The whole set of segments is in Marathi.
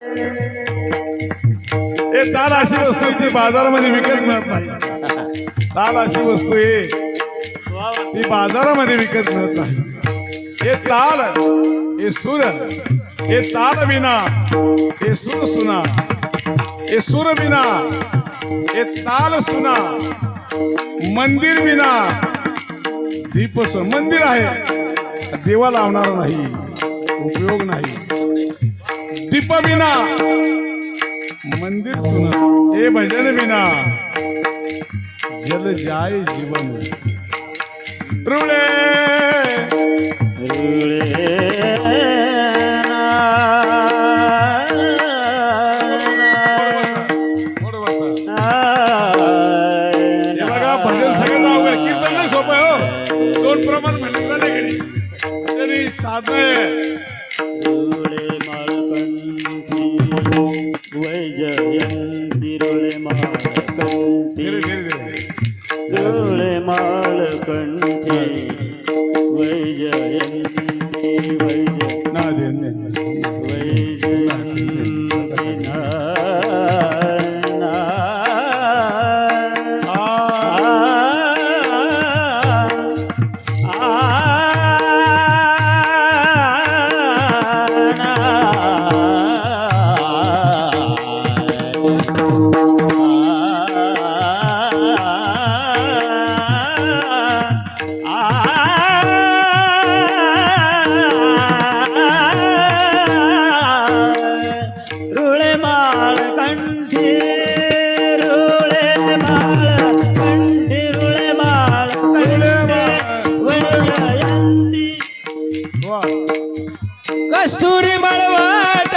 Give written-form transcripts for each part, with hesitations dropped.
हे ताल अशी वस्तू ती बाजारामध्ये विकत मिळत नाही. ताल अशी वस्तू आहे ती बाजारामध्ये विकत मिळत नाही. हे ताल, हे सूर, हे ताल बिना, हे सूर सुना, हे सूर बिना, हे ताल सुना, मंदिर बिना दीप सुना. मंदिर आहे देवा लावणार नाही, उपयोग नाही. दीप बिना मंदिर सुना, हे भजन बिना जल जाय जीवन. रुळे बघा भजन सगळं अवघड, कीर्तन नाही सोपं आहे हो. दोन प्रमाण म्हणलं चालले घरी तरी साधं आहे. वैजयंती रुळे मालकंठी रुळे मालकंठी वैजयंती कस्तुरी मळवाट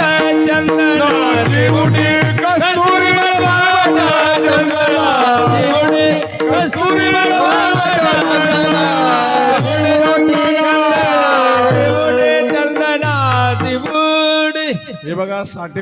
चंदनाची बुटी, कस्तुरी मळवाट चंदनाची बुटी, कस्तुरी मळवाट चंदनाची बुटी. हे बघा साठी